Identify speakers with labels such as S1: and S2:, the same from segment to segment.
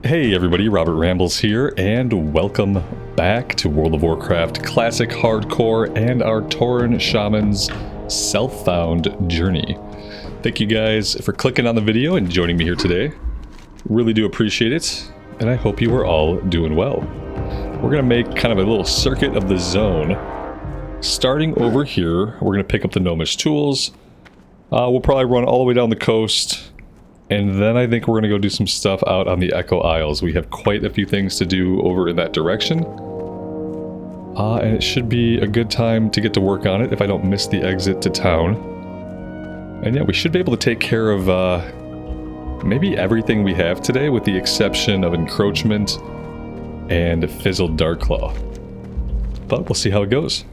S1: Hey everybody, Robert Rambles here, and welcome back to World of Warcraft Classic Hardcore and our Tauren Shaman's self-found journey. Thank you guys for clicking on the video and joining me here today. Really do appreciate it, and I hope you are all doing well. We're going to make kind of a little circuit of the zone. Starting over here, we're going to pick up the gnomish tools. We'll probably run all the way down the coast. And then I think we're going to go do some stuff out on the Echo Isles. We have quite a few things to do over in that direction. And it should be a good time to get to work on it if I don't miss the exit to town. And yeah, we should be able to take care of maybe everything we have today with the exception of Encroachment and Fizzled Darkclaw. But we'll see how it goes.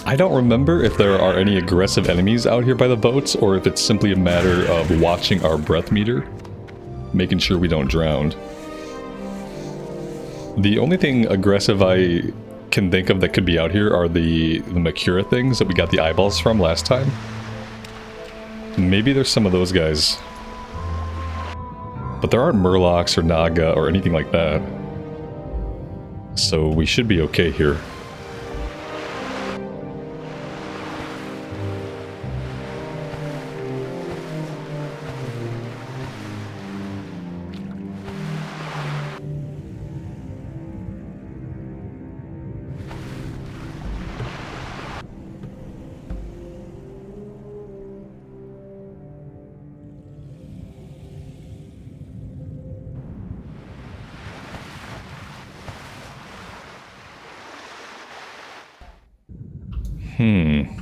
S1: I don't remember if there are any aggressive enemies out here by the boats, or if it's simply a matter of watching our breath meter, making sure we don't drown. The only thing aggressive I can think of that could be out here are the Makura things that we got the eyeballs from last time. Maybe there's some of those guys. But there aren't Murlocs or Naga or anything like that. So we should be okay here.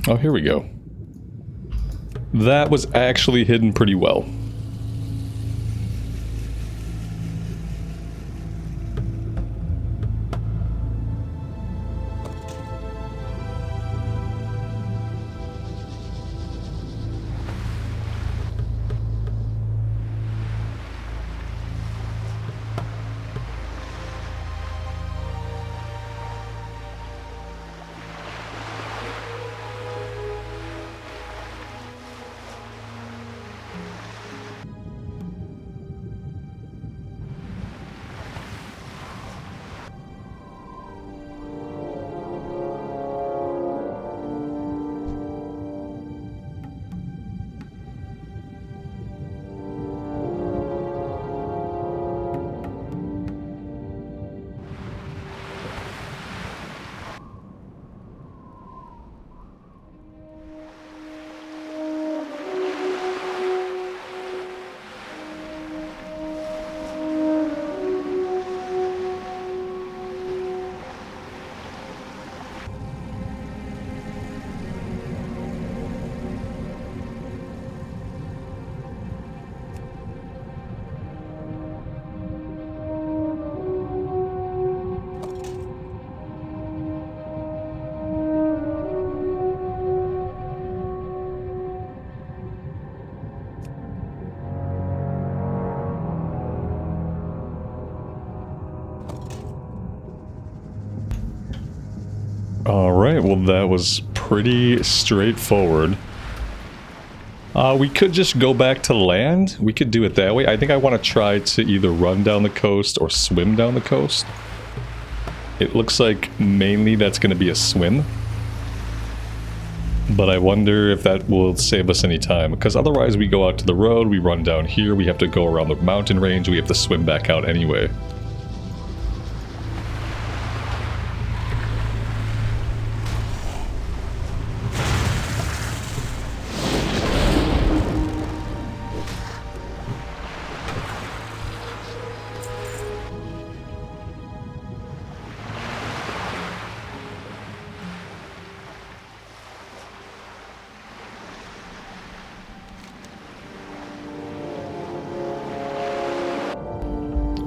S1: Oh, here we go. That was actually hidden pretty well. Alright, well that was pretty straightforward. We could just go back to land. We could do it that way. I think I want to try to either run down the coast or swim down the coast. It looks like mainly that's going to be a swim. But I wonder if that will save us any time, because otherwise we go out to the road, we run down here, we have to go around the mountain range, we have to swim back out anyway.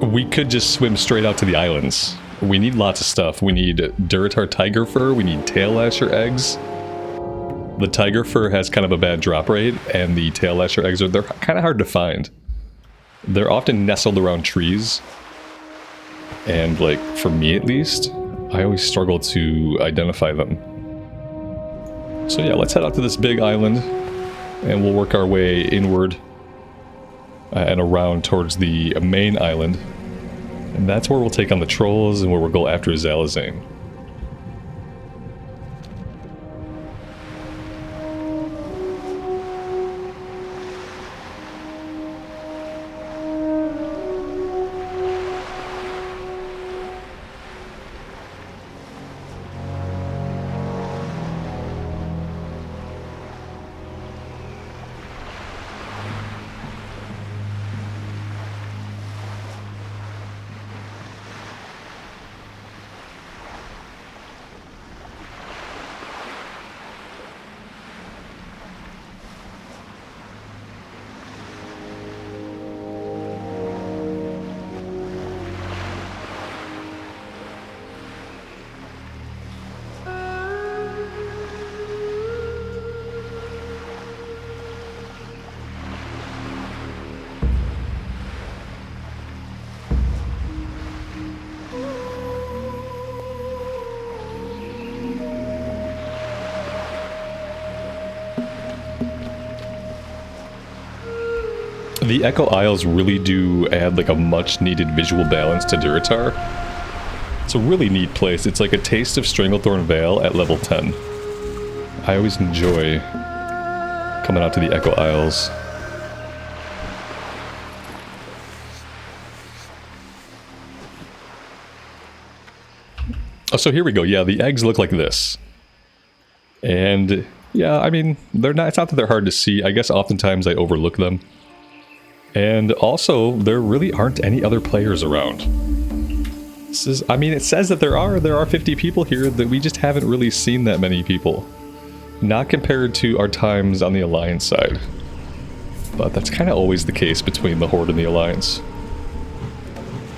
S1: We could just swim straight out to the islands. We need lots of stuff. We need Durotar tiger fur, we need tail lasher eggs. The tiger fur has kind of a bad drop rate, and the tail lasher eggs they're kind of hard to find. They're often nestled around trees. And like, for me at least, I always struggle to identify them. So yeah, let's head out to this big island, and we'll work our way inward and around towards the main island. And that's where we'll take on the trolls and where we'll go after Zalazane. The Echo Isles really do add like a much needed visual balance to Durotar. It's a really neat place. It's like a taste of Stranglethorn Vale at level 10. I always enjoy coming out to the Echo Isles. Oh, so here we go. Yeah, the eggs look like this. And yeah, I mean, they're not, it's not that they're hard to see. I guess oftentimes I overlook them. And also, there really aren't any other players around. This is, I mean, it says that there are 50 people here, that we just haven't really seen that many people. Not compared to our times on the Alliance side. But that's kind of always the case between the Horde and the Alliance.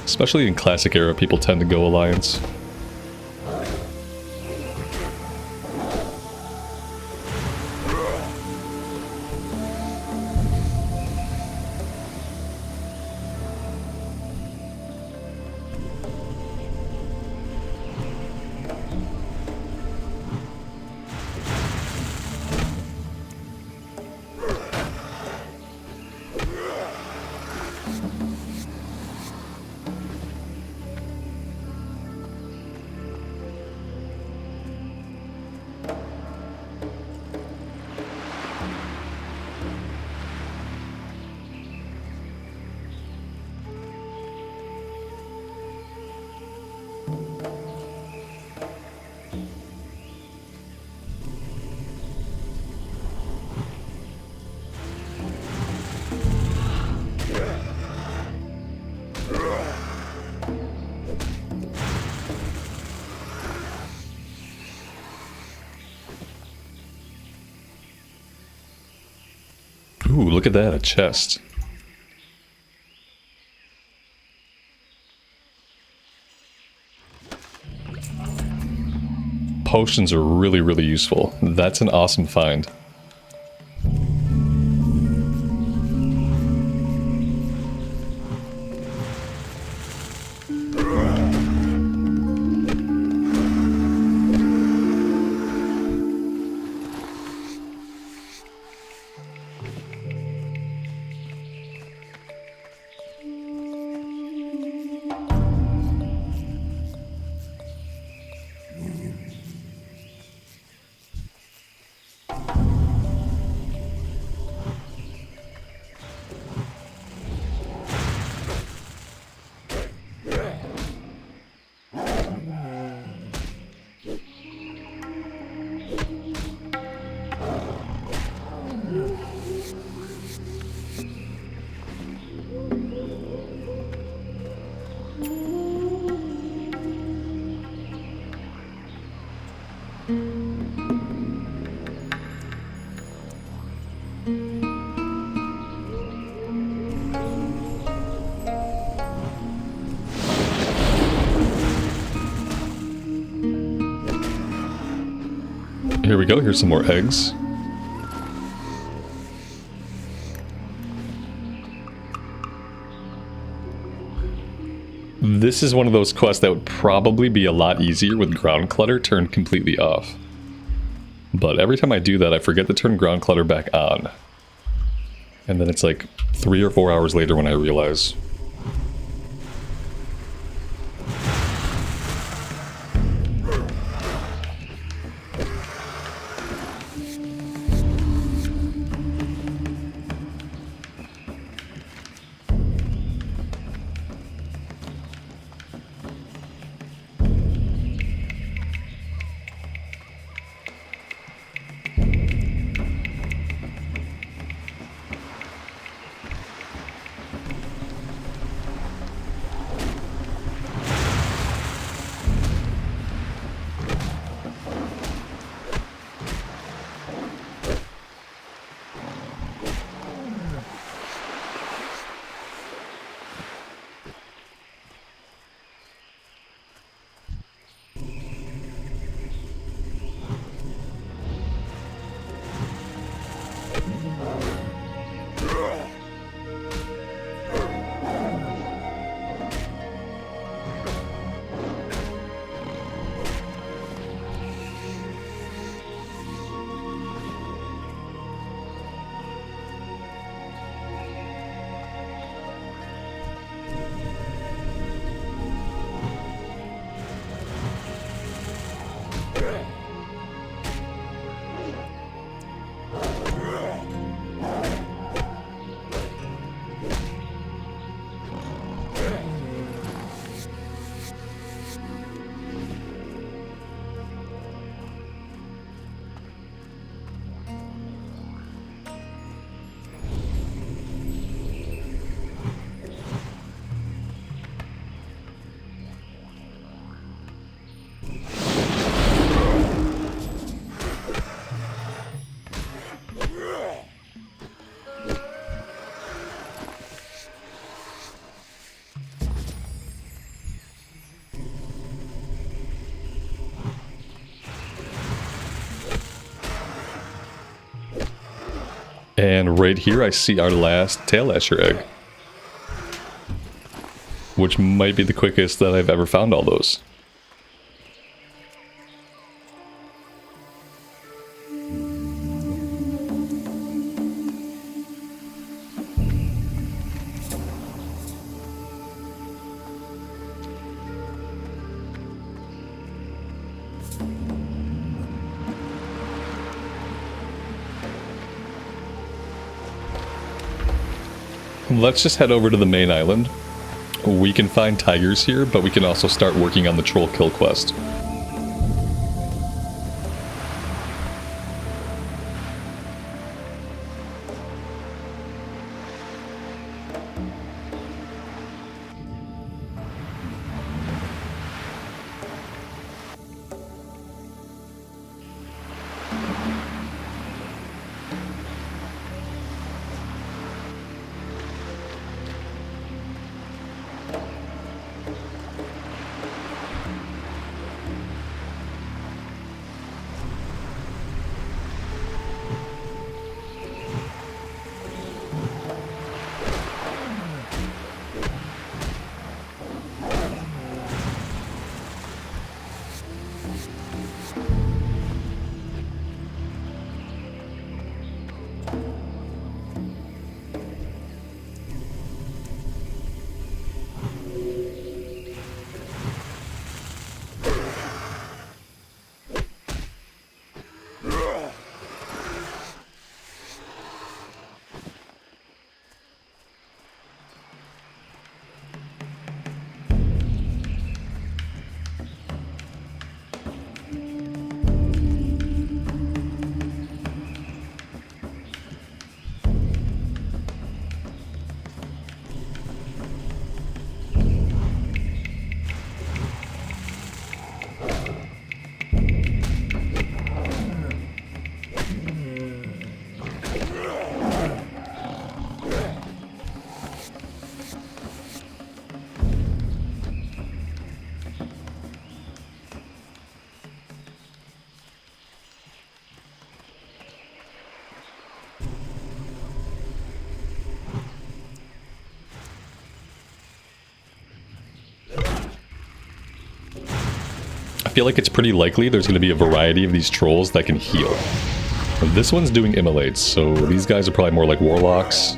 S1: Especially in Classic era, people tend to go Alliance. Ooh, look at that, a chest. Potions are really, really useful. That's an awesome find. here we go. Here's some more eggs. This is one of those quests that would probably be a lot easier with ground clutter turned completely off. But every time I do that, I forget to turn ground clutter back on. And then it's like 3 or 4 hours later when I realize. And right here I see our last tail lasher egg, which might be the quickest that I've ever found all those. Let's just head over to the main island. We can find tigers here, but we can also start working on the troll kill quest. I feel like it's pretty likely there's going to be a variety of these trolls that can heal. This one's doing immolates, so these guys are probably more like warlocks.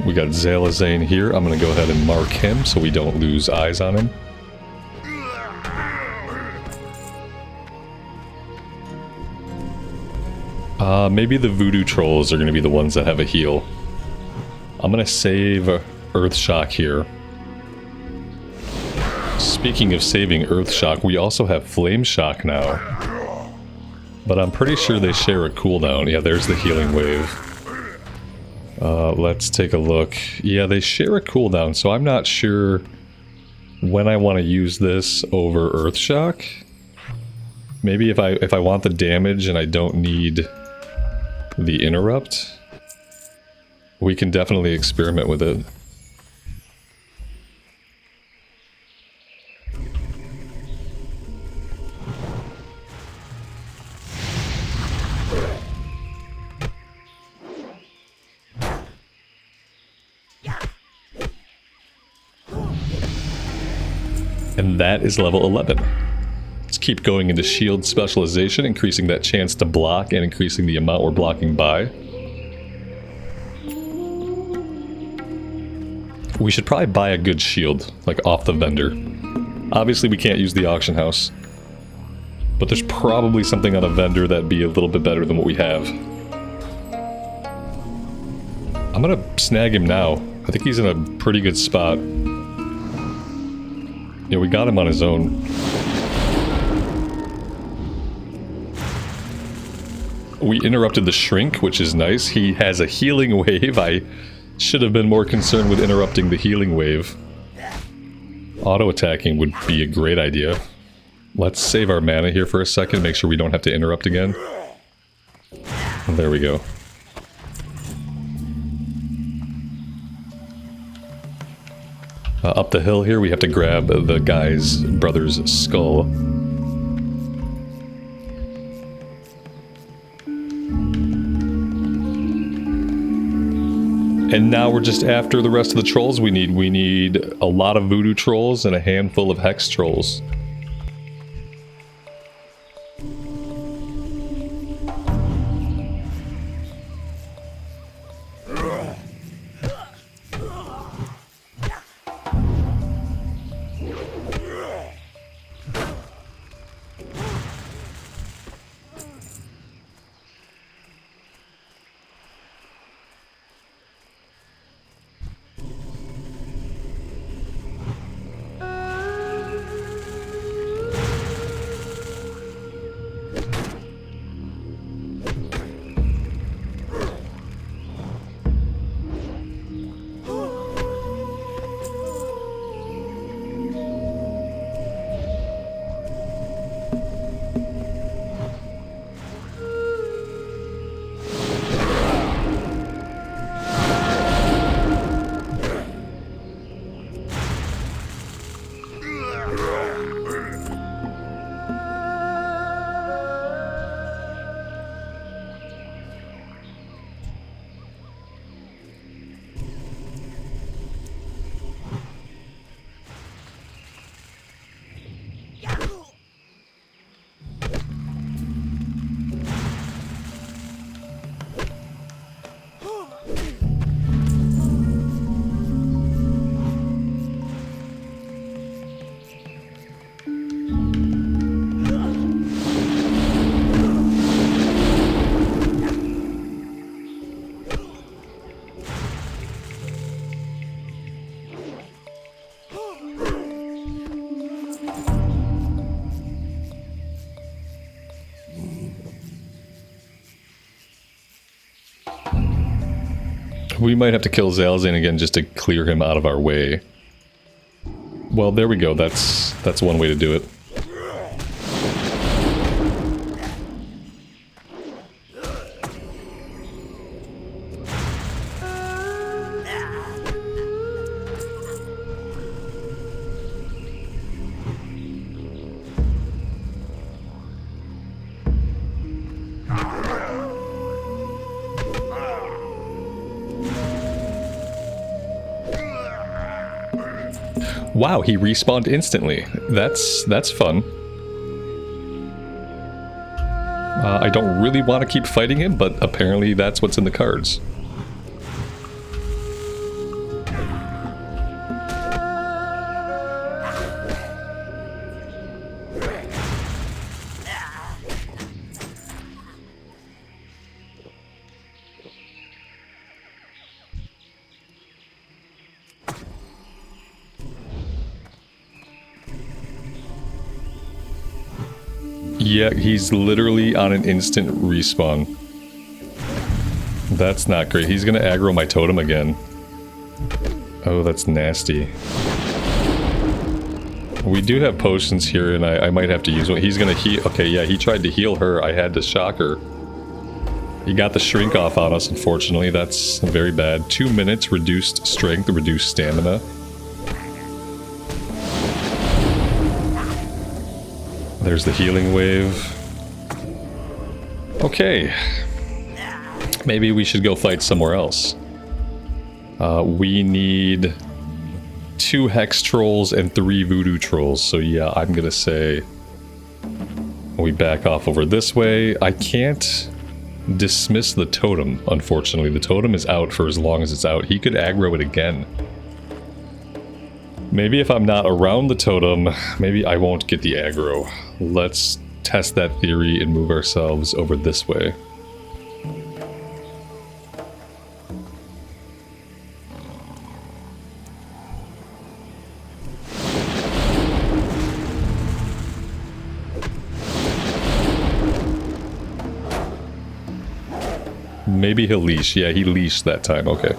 S1: We got Zalazane here. I'm going to go ahead and mark him so we don't lose eyes on him. Maybe the voodoo trolls are going to be the ones that have a heal. I'm going to save Earth Shock here. Speaking of saving Earth Shock, we also have Flame Shock now. But I'm pretty sure they share a cooldown. Yeah, there's the healing wave. Let's take a look. Yeah, they share a cooldown, so I'm not sure when I want to use this over Earth Shock. Maybe if I want the damage and I don't need the interrupt, we can definitely experiment with it. And that is level 11. Let's keep going into shield specialization, increasing that chance to block and increasing the amount we're blocking by. We should probably buy a good shield, like off the vendor. Obviously we can't use the auction house, but there's probably something on a vendor that'd be a little bit better than what we have. I'm gonna snag him now. I think he's in a pretty good spot. Yeah, we got him on his own. We interrupted the shrink, which is nice. He has a healing wave. I should have been more concerned with interrupting the healing wave. Auto-attacking would be a great idea. Let's save our mana here for a second, make sure we don't have to interrupt again. There we go. Up the hill here, we have to grab the guy's brother's skull. And now we're just after the rest of the trolls we need. We need a lot of voodoo trolls and a handful of hex trolls. We might have to kill Zalazane again just to clear him out of our way. Well, there we go. That's one way to do it. Wow, he respawned instantly. That's fun. I don't really want to keep fighting him, but apparently that's what's in the cards. Yeah, he's literally on an instant respawn. That's not great. He's gonna aggro my totem again. Oh, that's nasty. We do have potions here, and I might have to use one. He's gonna heal. Okay, yeah, he tried to heal her. I had to shock her. He got the shrink off on us, unfortunately. That's very bad. 2 minutes, reduced strength, reduced stamina. There's the healing wave. Okay. Maybe we should go fight somewhere else. We need 2 hex trolls and 3 voodoo trolls. So yeah, I'm gonna say we back off over this way. I can't dismiss the totem, unfortunately. The totem is out for as long as it's out. He could aggro it again. Maybe if I'm not around the totem, maybe I won't get the aggro. Let's test that theory and move ourselves over this way. Maybe he'll leash. Yeah, he leashed that time. Okay.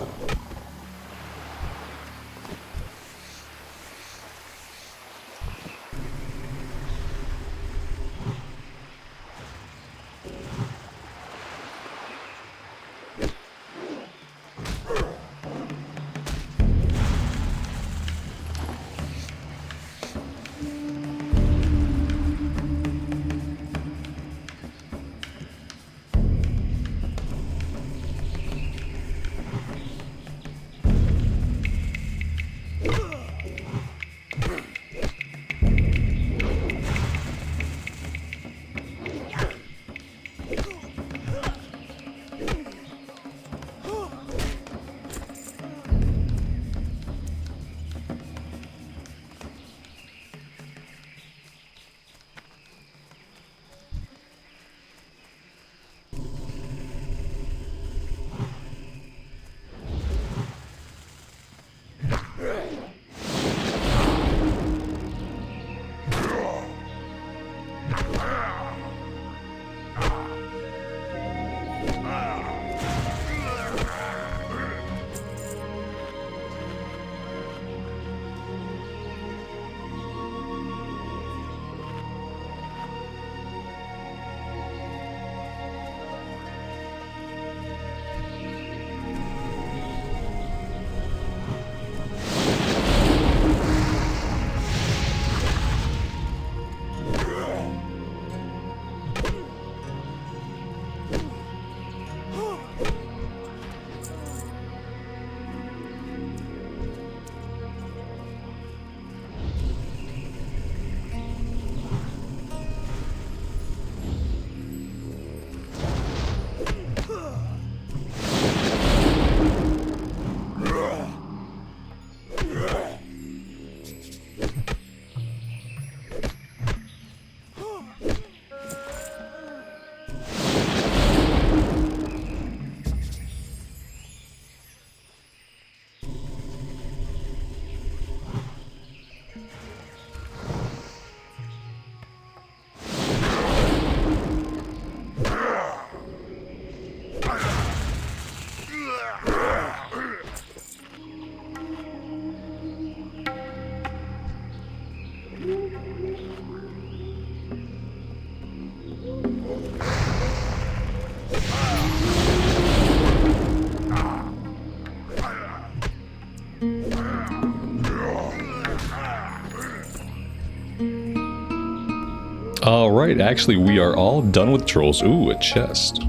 S1: Alright, actually we are all done with trolls. Ooh, a chest.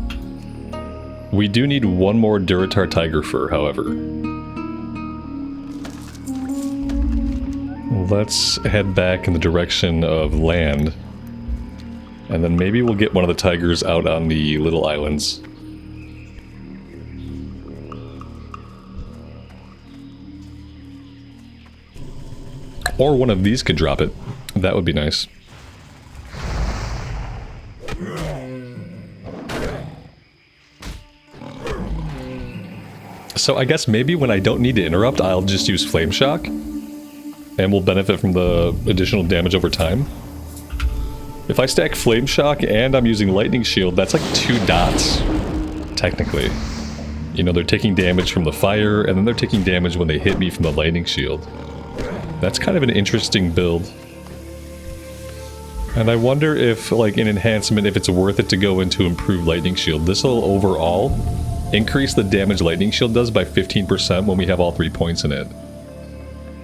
S1: We do need one more Duratar Tiger Fur, however. Let's head back in the direction of land. And then maybe we'll get one of the tigers out on the little islands. Or one of these could drop it. That would be nice. So I guess maybe when I don't need to interrupt, I'll just use Flame Shock. And we'll benefit from the additional damage over time. If I stack Flame Shock and I'm using Lightning Shield, that's like 2 dots. Technically. You know, they're taking damage from the fire, and then they're taking damage when they hit me from the Lightning Shield. That's kind of an interesting build. And I wonder if, like, in enhancement, if it's worth it to go into improved Lightning Shield. This will overall increase the damage Lightning Shield does by 15% when we have all 3 points in it.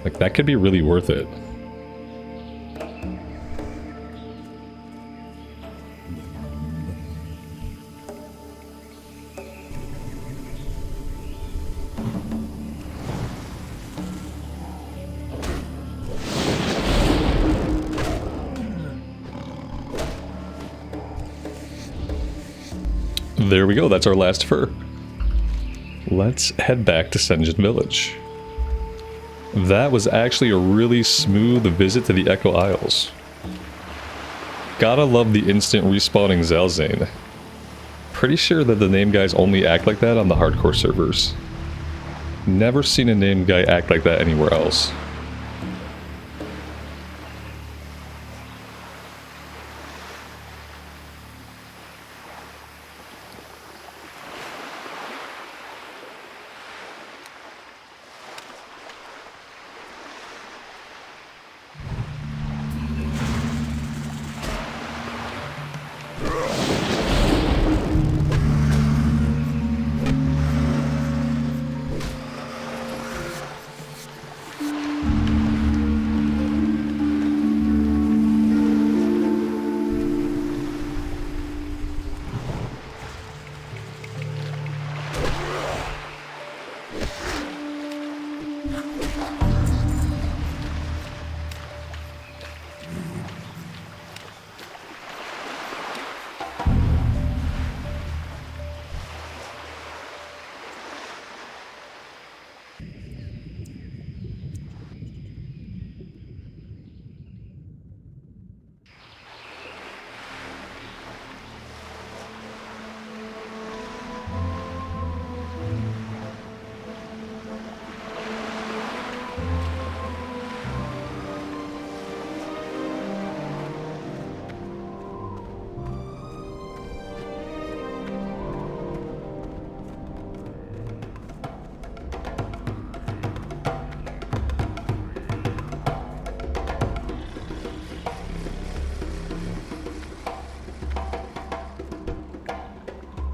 S1: Like, that could be really worth it. There we go, that's our last fur. Let's head back to Sen'jin Village. That was actually a really smooth visit to the Echo Isles. Gotta love the instant respawning Zalazane. Pretty sure that the name guys only act like that on the hardcore servers. Never seen a name guy act like that anywhere else.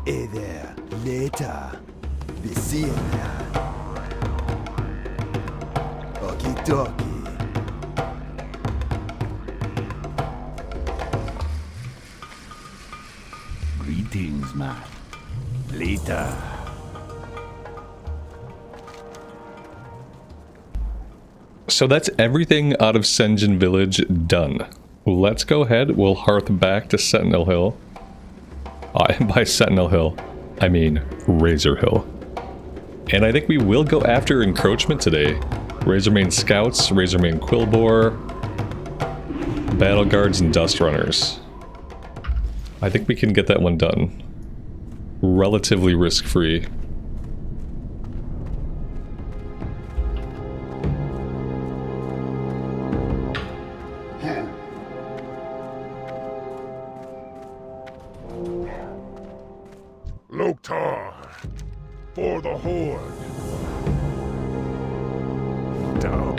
S2: Hey there, later. Be seeing ya. Okie dokie. Greetings, man. Later.
S1: So that's everything out of Sen'jin Village done. Let's go ahead, we'll hearth back to Sentinel Hill. And by Sentinel Hill, I mean Razor Hill. And I think we will go after encroachment today. Razormane Scouts, Razormane Quillbore, Battle Guards, and Dust Runners. I think we can get that one done. Relatively risk-free.
S3: Loktar, for the Horde. Down.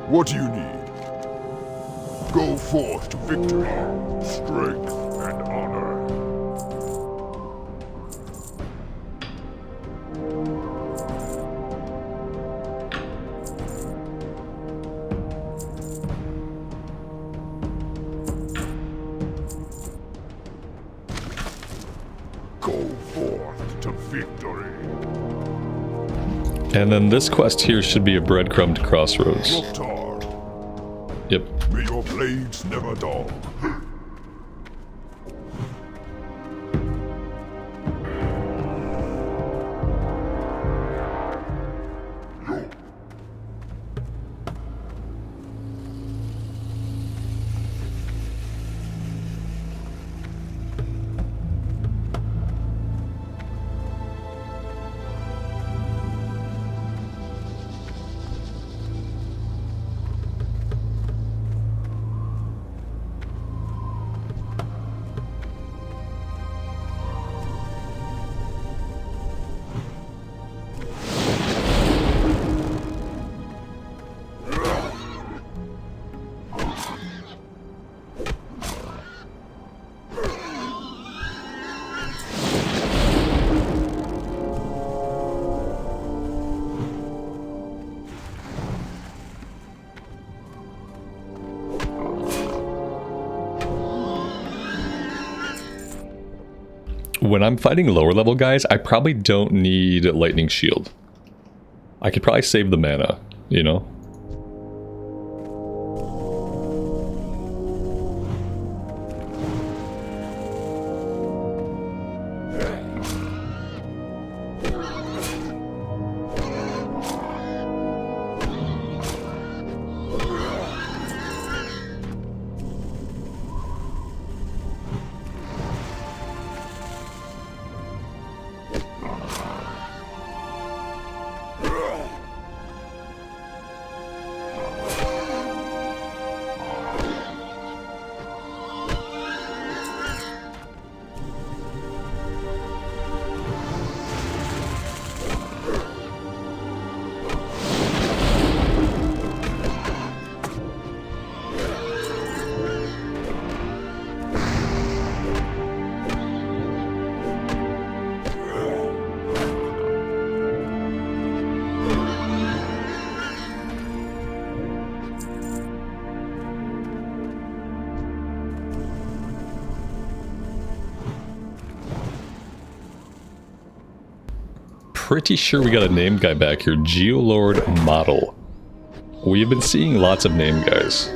S3: What do you need? Go forth to victory, strength, and honor.
S1: And then this quest here should be a breadcrumb to Crossroads.
S3: Loktar,
S1: Yep.
S3: may your blades never dull.
S1: When I'm fighting lower level guys, I probably don't need Lightning Shield. I could probably save the mana, you know? Pretty sure we got a named guy back here. Geolord Model. We've been seeing lots of named guys,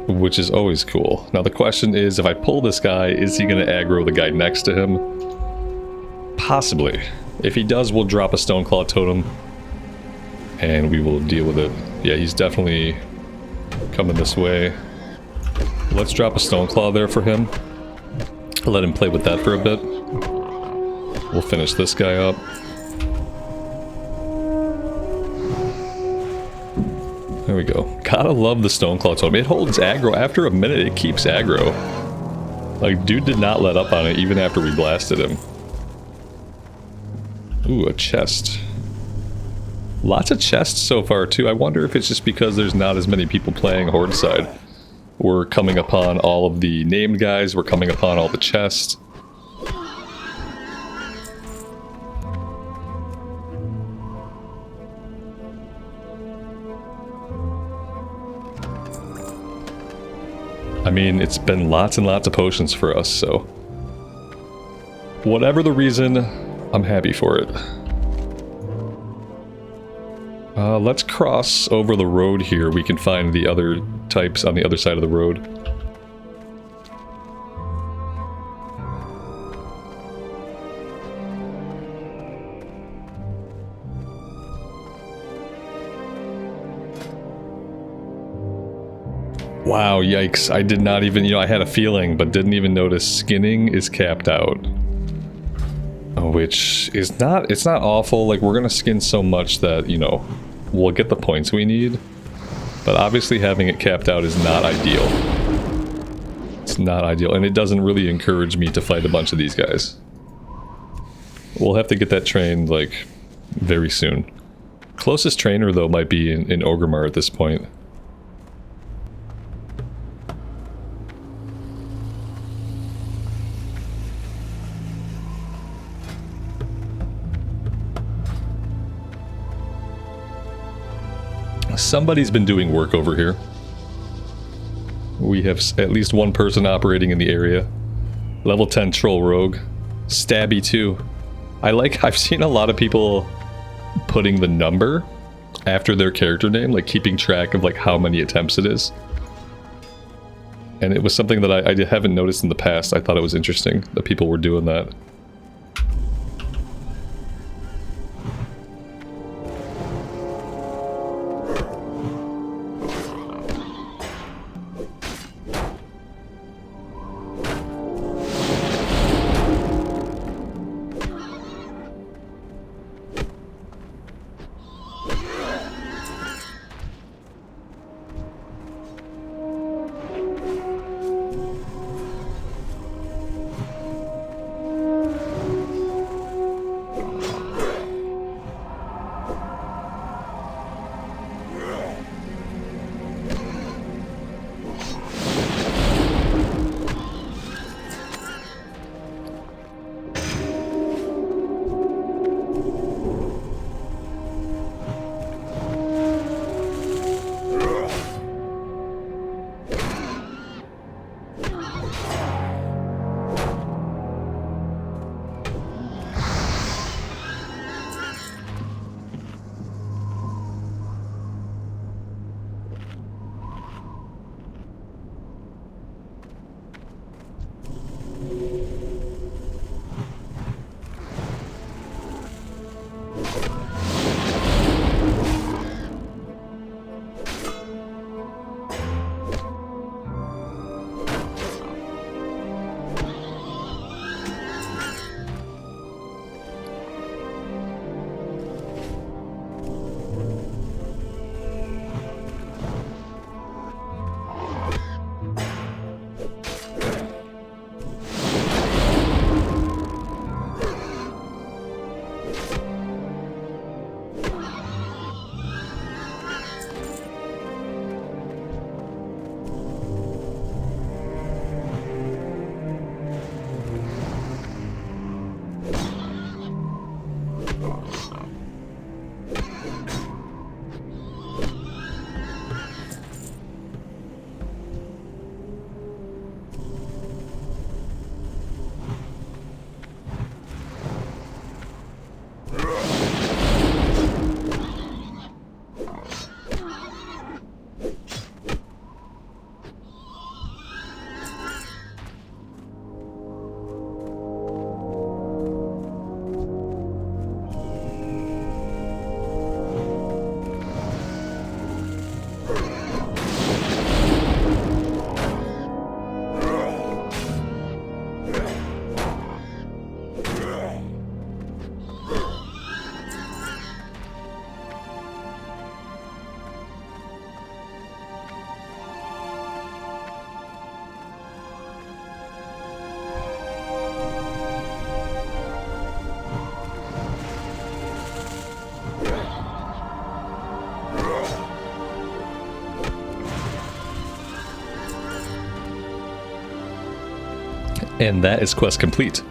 S1: which is always cool. Now the question is, if I pull this guy, is he going to aggro the guy next to him? Possibly. If he does, we'll drop a Stoneclaw Totem and we will deal with it. Yeah, he's definitely coming this way. Let's drop a Stoneclaw there for him. Let him play with that for a bit. We'll finish this guy up. There we go. Gotta love the Stoneclaw Totem. It holds aggro. After a minute, it keeps aggro. Like, dude did not let up on it even after we blasted him. Ooh, a chest. Lots of chests so far, too. I wonder if it's just because there's not as many people playing Horde side. We're coming upon all of the named guys. We're coming upon all the chests. I mean, it's been lots and lots of potions for us, so whatever the reason, I'm happy for it. Let's cross over the road here. We can find the other types on the other side of the road. Wow, yikes. I did not even, I had a feeling, but didn't even notice skinning is capped out. Which is not, it's not awful. Like, we're gonna skin so much that, we'll get the points we need. But obviously having it capped out is not ideal. It's not ideal, and it doesn't really encourage me to fight a bunch of these guys. We'll have to get that trained, like, very soon. Closest trainer, though, might be in Orgrimmar at this point. Somebody's been doing work over here. We have at least one person operating in the area. Level 10 Troll Rogue. Stabby too. I've seen a lot of people putting the number after their character name, like keeping track of like how many attempts it is. And it was something that I haven't noticed in the past. I thought it was interesting that people were doing that. And that is quest complete.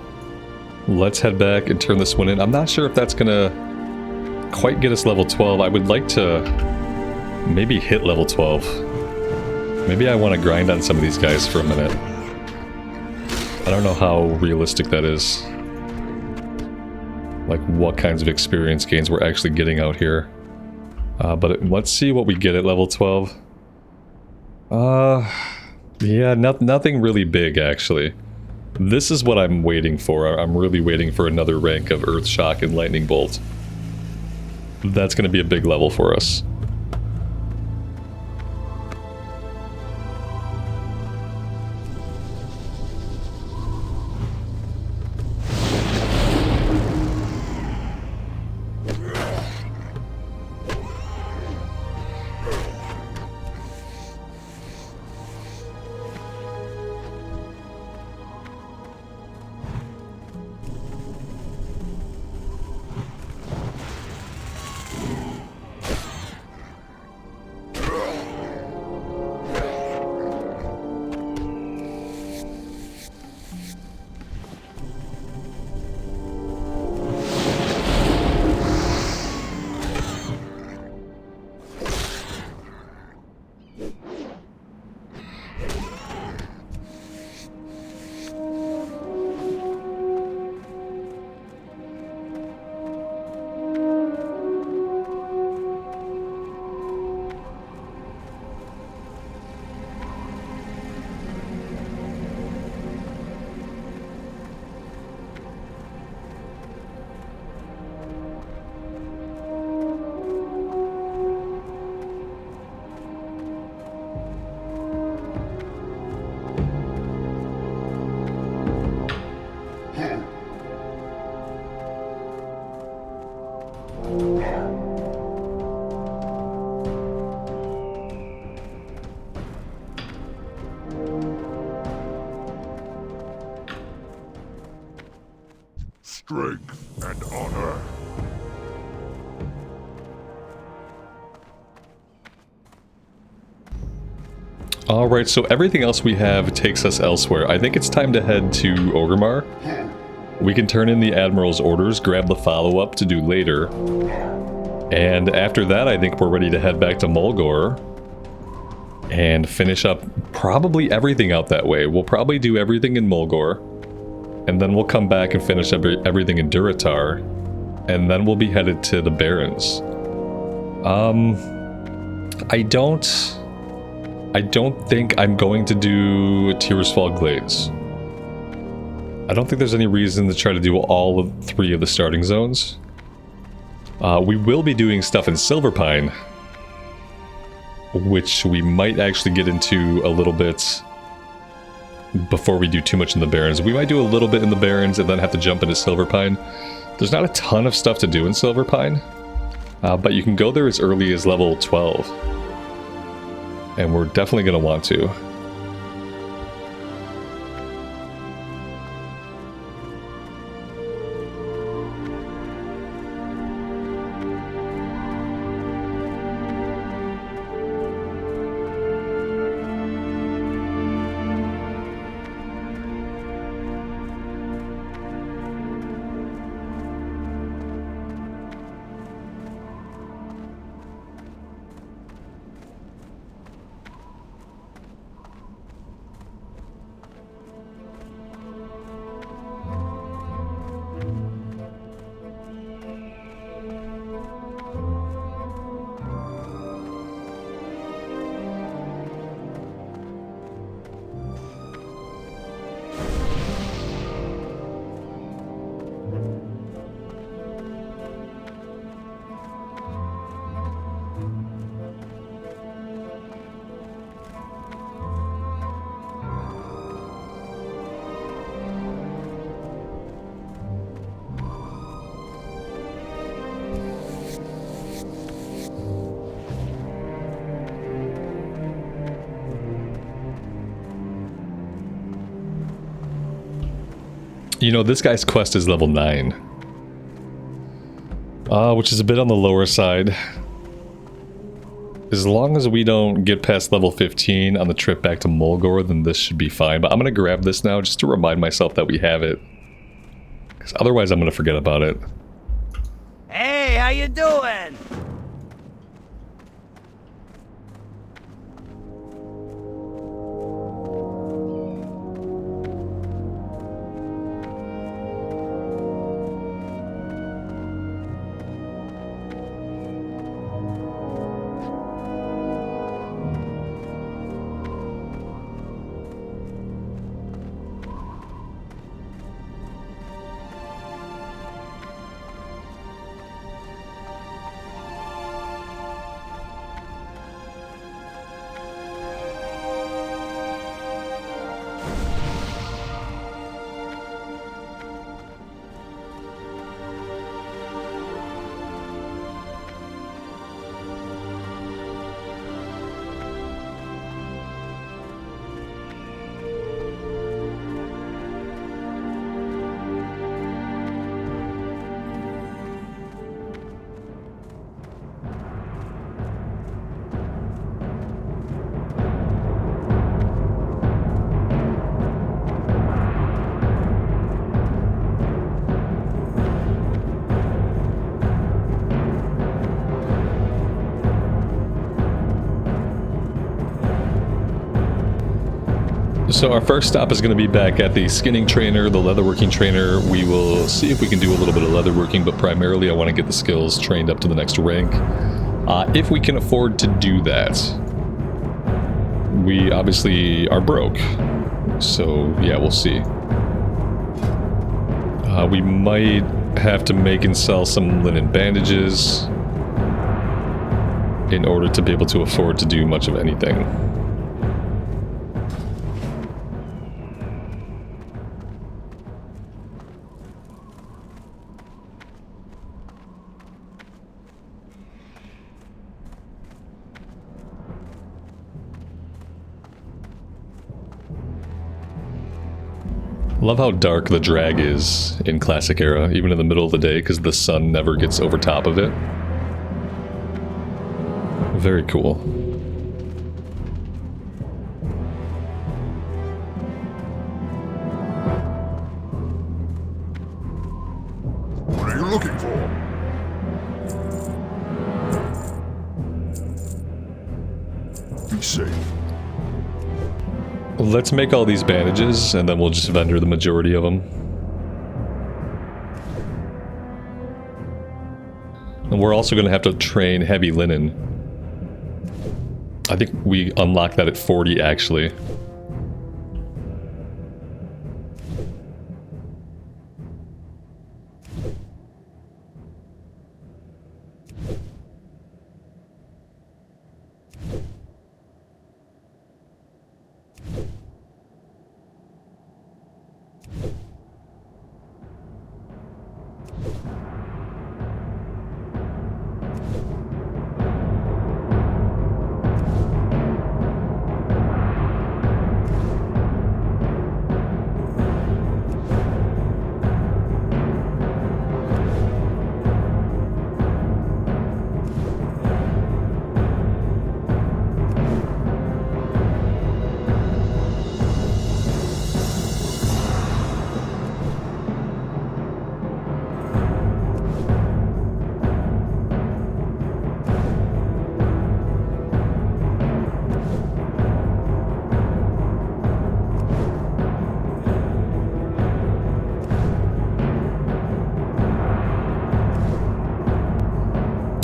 S1: Let's head back and turn this one in. I'm not sure if that's gonna quite get us level 12. I would like to maybe hit level 12. Maybe I want to grind on some of these guys for a minute. I don't know how realistic that is. Like what kinds of experience gains we're actually getting out here. Let's see what we get at level 12. Yeah, nothing really big actually. This is what I'm waiting for. I'm really waiting for another rank of Earth Shock and Lightning Bolt. That's going to be a big level for us.
S3: strength, and honor.
S1: Alright, so everything else we have takes us elsewhere. I think it's time to head to Orgrimmar. We can turn in the Admiral's orders, grab the follow-up to do later. And after that, I think we're ready to head back to Mulgore and finish up probably everything out that way. We'll probably do everything in Mulgore, and then we'll come back and finish everything in Durotar, and then we'll be headed to the Barrens. I don't think I'm going to do Tirisfal Glades. I don't think there's any reason to try to do all of 3 of the starting zones. We will be doing stuff in Silverpine, which we might actually get into a little bit before we do too much in the Barrens. We might do a little bit in the Barrens and then have to jump into Silverpine. There's not a ton of stuff to do in Silverpine, but you can go there as early as level 12. And we're definitely going to want to. You know, this guy's quest is level 9. Which is a bit on the lower side. As long as we don't get past level 15 on the trip back to Mulgore, then this should be fine. But I'm going to grab this now just to remind myself that we have it. Because otherwise I'm going to forget about it.
S4: Hey, how you doing?
S1: So our first stop is going to be back at the skinning trainer, the leatherworking trainer. We will see if we can do a little bit of leatherworking, but primarily I want to get the skills trained up to the next rank. If we can afford to do that. We obviously are broke. So yeah, we'll see. We might have to make and sell some linen bandages in order to be able to afford to do much of anything. Love how dark the drag is in Classic Era, even in the middle of the day, because the sun never gets over top of it. Very cool.
S3: What are you looking for? Be safe.
S1: Let's make all these bandages, and then we'll just vendor the majority of them. And we're also going to have to train heavy linen. I think we unlock that at 40, actually.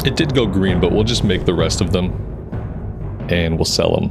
S1: It did go green, but we'll just make the rest of them, and we'll sell them.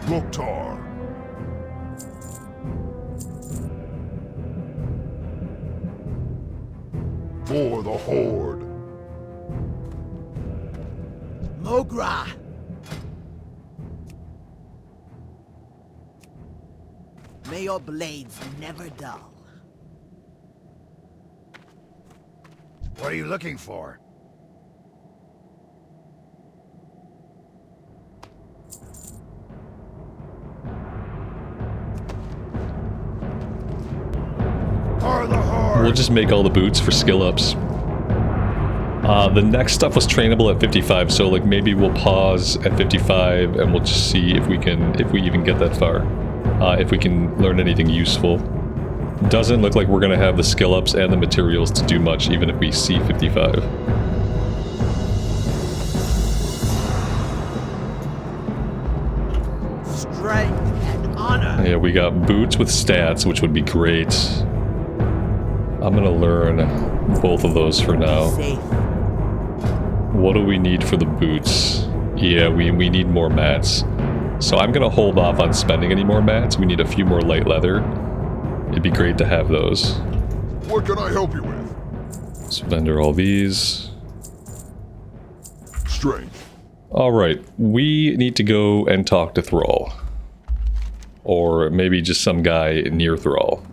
S3: Loktar. For the Horde.
S4: Mogra! May your blades never dull. What are you looking for?
S1: We'll just make all the boots for skill ups. The next stuff was trainable at 55, so like maybe we'll pause at 55 and we'll just see if we can, if we even get that far. If we can learn anything useful. Doesn't look like we're gonna have the skill ups and the materials to do much, even if we see 55.
S4: Strength and honor.
S1: Yeah, we got boots with stats, which would be great. I'm gonna learn both of those for now.
S4: Safe.
S1: What do we need for the boots? Yeah, we need more mats. So I'm gonna hold off on spending any more mats. We need a few more light leather. It'd be great to have those.
S3: What can I help you with?
S1: So vendor all these.
S3: Strength.
S1: Alright, we need to go and talk to Thrall. Or maybe just some guy near Thrall.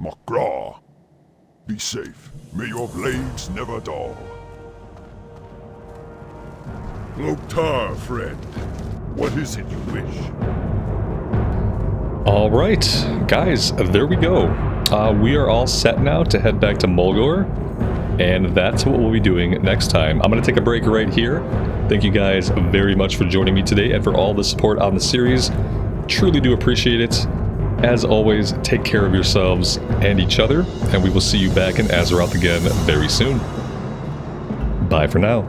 S3: Magraw. Be safe. May your blades never dull. Loktar, friend. What is it you wish?
S1: All right, guys, there we go. We are all set now to head back to Mulgore, and that's what we'll be doing next time. I'm going to take a break right here. Thank you guys very much for joining me today and for all the support on the series. Truly do appreciate it. As always, take care of yourselves and each other, and we will see you back in Azeroth again very soon. Bye for now.